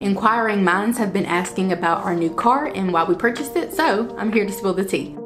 Inquiring minds have been asking about our new car and why we purchased it, so I'm here to spill the tea.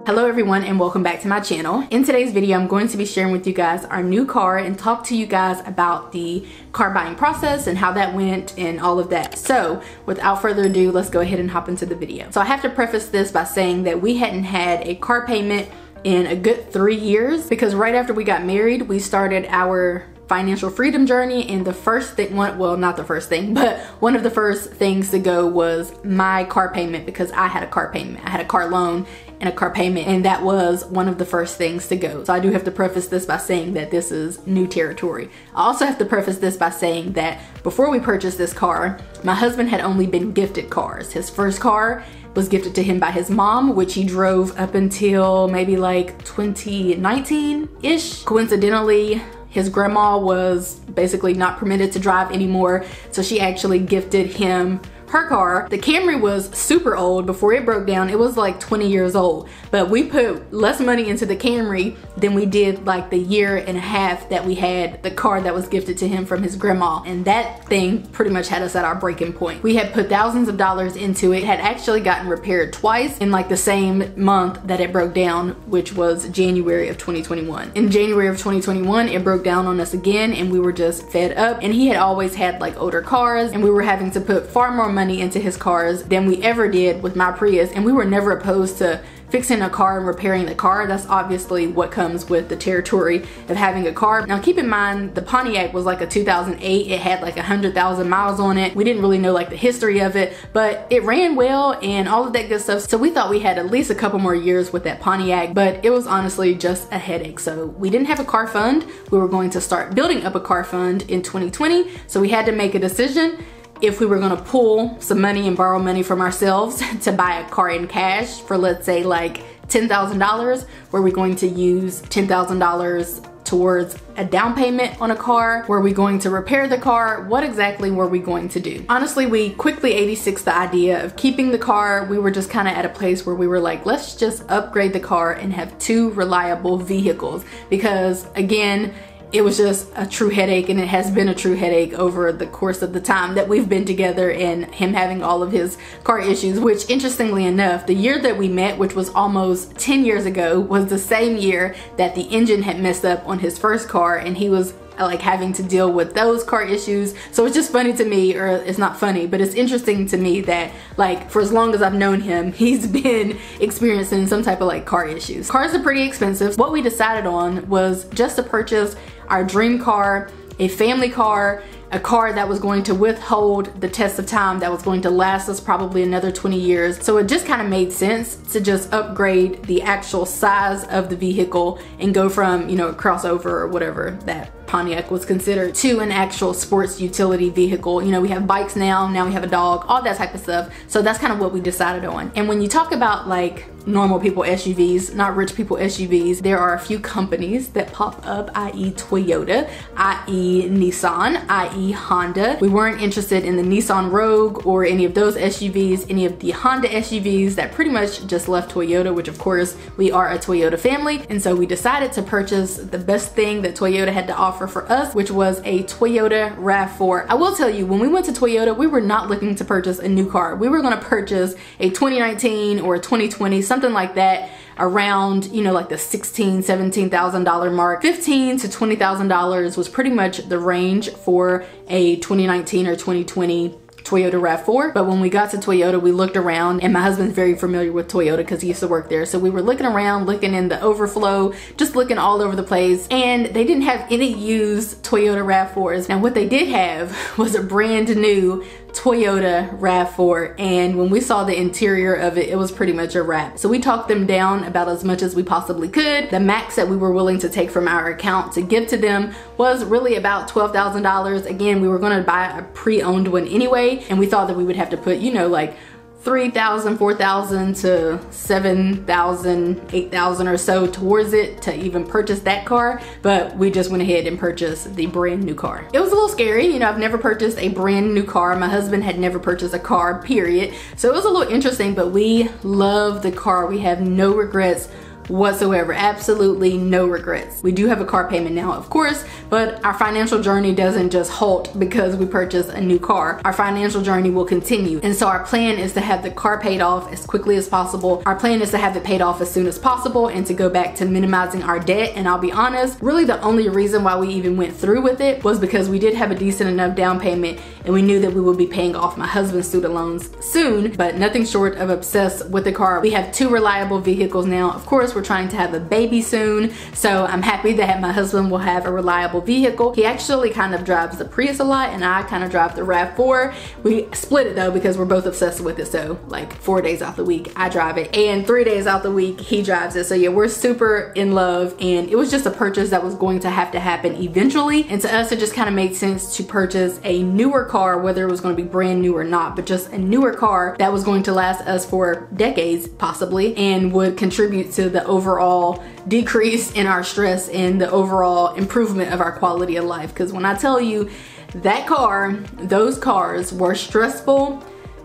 Hello everyone and welcome back to my channel. In today's video, I'm going to be sharing with you guys our new car and talk to you guys about the car buying process and how that went and all of that. So without further ado, let's go ahead and hop into the video. So I have to preface this by saying that we hadn't had a car payment in a good 3 years because right after we got married, we started our financial freedom journey, and the first thing, well, not the first thing, but one of the first things to go was my car payment, because I had a car payment. I had a car loan and a car payment, and that was one of the first things to go. So I do have to preface this by saying that this is new territory. I also have to preface this by saying that before we purchased this car, my husband had only been gifted cars. His first car was gifted to him by his mom, which he drove up until maybe like 2019-ish. Coincidentally, his grandma was basically not permitted to drive anymore, so she actually gifted him her car. The Camry was super old. Before it broke down, it was like 20 years old, but we put less money into the Camry than we did like the year and a half that we had the car that was gifted to him from his grandma, and that thing pretty much had us at our breaking point. We had put thousands of dollars into it. It had actually gotten repaired twice in like the same month that it broke down, which was January of 2021. In January of 2021, it broke down on us again, and we were just fed up. And he had always had like older cars, and we were having to put far more money into his cars than we ever did with my Prius, and we were never opposed to fixing a car and repairing the car. That's obviously what comes with the territory of having a car. Now keep in mind, the Pontiac was like a 2008. It had like 100,000 miles on it. We didn't really know like the history of it, but it ran well and all of that good stuff. So we thought we had at least a couple more years with that Pontiac, but it was honestly just a headache. So we didn't have a car fund. We were going to start building up a car fund in 2020. So we had to make a decision if we were gonna pull some money and borrow money from ourselves to buy a car in cash for, let's say, like $10,000. Were we going to use $10,000 towards a down payment on a car? Were we going to repair the car? What exactly were we going to do? Honestly, we quickly 86'd the idea of keeping the car. We were just kind of at a place where we were like, let's just upgrade the car and have two reliable vehicles, because again, it was just a true headache, and it has been a true headache over the course of the time that we've been together, and him having all of his car issues, which interestingly enough, the year that we met, which was almost 10 years ago, was the same year that the engine had messed up on his first car, and he was like having to deal with those car issues. So it's just funny to me, or it's not funny, but it's interesting to me that like for as long as I've known him, he's been experiencing some type of like car issues. Cars are pretty expensive. What we decided on was just to purchase our dream car, a family car, a car that was going to withhold the test of time, that was going to last us probably another 20 years. So it just kind of made sense to just upgrade the actual size of the vehicle and go from, you know, a crossover or whatever that Pontiac was considered to an actual sports utility vehicle. You know, we have bikes now we have a dog, all that type of stuff. So that's kind of what we decided on. And when you talk about like normal people SUVs, not rich people SUVs, there are a few companies that pop up, i.e. Toyota, i.e. Nissan, i.e. Honda. We weren't interested in the Nissan Rogue or any of those SUVs, any of the Honda SUVs that pretty much just left Toyota, which of course we are a Toyota family. And so we decided to purchase the best thing that Toyota had to offer for us, which was a Toyota RAV4. I will tell you, when we went to Toyota, we were not looking to purchase a new car. We were gonna purchase a 2019 or a 2020, something like that, around, you know, like the $16,000, $17,000 mark. $15,000 to $20,000 was pretty much the range for a 2019 or 2020 Toyota RAV4. But when we got to Toyota, we looked around, and my husband's very familiar with Toyota because he used to work there. So we were looking around, looking in the overflow, just looking all over the place, and they didn't have any used Toyota RAV4s. Now what they did have was a brand new Toyota RAV4, and when we saw the interior of it, it was pretty much a wrap. So we talked them down about as much as we possibly could. The max that we were willing to take from our account to give to them was really about $12,000. Again, we were gonna buy a pre-owned one anyway, and we thought that we would have to put, you know, like $3,000, $4,000 to $7,000, $8,000 or so towards it to even purchase that car, but we just went ahead and purchased the brand new car. It was a little scary, you know, I've never purchased a brand new car. My husband had never purchased a car, period. So it was a little interesting, but we love the car. We have no regrets whatsoever. Absolutely no regrets. We do have a car payment now, of course, but our financial journey doesn't just halt because we purchased a new car. Our financial journey will continue. And so our plan is to have the car paid off as quickly as possible. Our plan is to have it paid off as soon as possible and to go back to minimizing our debt. And I'll be honest, really the only reason why we even went through with it was because we did have a decent enough down payment and we knew that we would be paying off my husband's student loans soon, but nothing short of obsessed with the car. We have 2 reliable vehicles now. Of course, we're trying to have a baby soon, so I'm happy that my husband will have a reliable vehicle. He actually kind of drives the Prius a lot and I kind of drive the RAV4. We split it though because we're both obsessed with it, so like 4 days out the week I drive it and 3 days out the week he drives it. So yeah, we're super in love and it was just a purchase that was going to have to happen eventually, and to us it just kind of made sense to purchase a newer car, whether it was going to be brand new or not, but just a newer car that was going to last us for decades possibly and would contribute to the overall decrease in our stress and the overall improvement of our quality of life. Because when I tell you that car, those cars were stressful,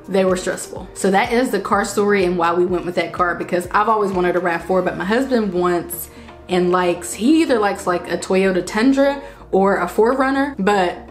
they were stressful. So that is the car story and why we went with that car, because I've always wanted a RAV4, but my husband wants and likes, he either likes like a Toyota Tundra or a 4Runner, but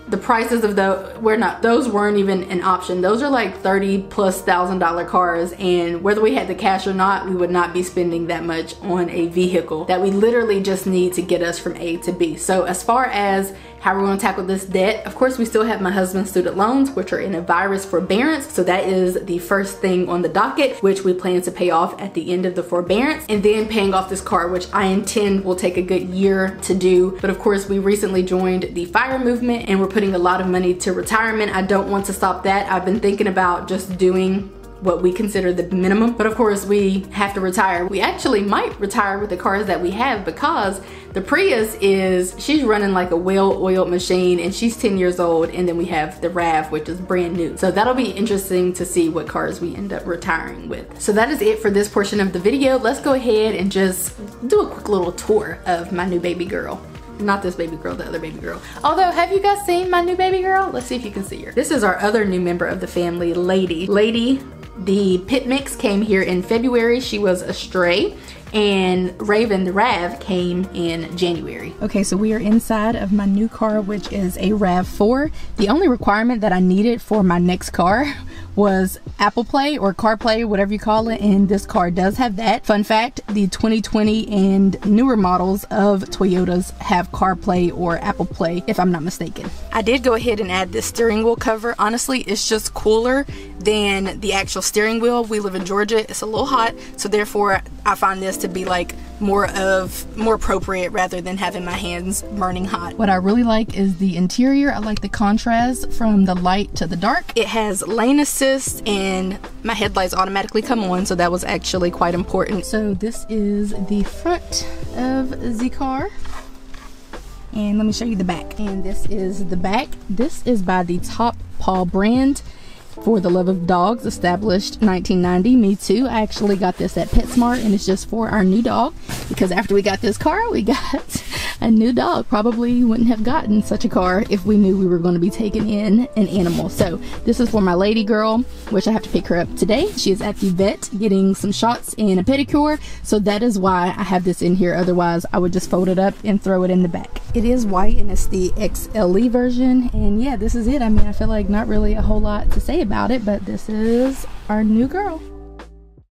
the prices of those weren't even an option. Those are like $30,000+ cars, and whether we had the cash or not, we would not be spending that much on a vehicle that we literally just need to get us from A to B. So as far as how we're going to tackle this debt, of course we still have my husband's student loans, which are in a virus forbearance. So that is the first thing on the docket, which we plan to pay off at the end of the forbearance, and then paying off this car, which I intend will take a good year to do. But of course we recently joined the FIRE movement and we're putting a lot of money to retirement. I don't want to stop that. I've been thinking about just doing what we consider the minimum, but of course we have to retire. We actually might retire with the cars that we have, because the Prius she's running like a well-oiled machine and she's 10 years old, and then we have the RAV, which is brand new. So that'll be interesting to see what cars we end up retiring with. So that is it for this portion of the video. Let's go ahead and just do a quick little tour of my new baby girl. Not this baby girl, the other baby girl. Although, have you guys seen my new baby girl? Let's see if you can see her. This is our other new member of the family, Lady. Lady, the pit mix, came here in February. She was a stray. And Raven, the RAV, came in January. Okay, so we are inside of my new car, which is a RAV4. The only requirement that I needed for my next car was Apple Play or CarPlay, whatever you call it, and this car does have that. Fun fact, the 2020 and newer models of Toyotas have CarPlay or Apple Play, if I'm not mistaken. I did go ahead and add this steering wheel cover. Honestly, it's just cooler than the actual steering wheel. We live in Georgia, it's a little hot, so therefore I find this to be like more appropriate rather than having my hands burning hot. What I really like is the interior. I like the contrast from the light to the dark. It has lane assist and my headlights automatically come on, so that was actually quite important. So this is the front of the car. And let me show you the back. And this is the back. This is by the Top Paw brand. For the Love of Dogs, established 1990. Me too. I actually got this at PetSmart, and it's just for our new dog, because after we got this car, we got a new dog. Probably wouldn't have gotten such a car if we knew we were going to be taking in an animal. So this is for my lady girl, which I have to pick her up today. She is at the vet getting some shots and a pedicure, so that is why I have this in here. Otherwise I would just fold it up and throw it in the back. It is white and it's the XLE version, and yeah, this is it. I mean, I feel like not really a whole lot to say about it, but this is our new girl.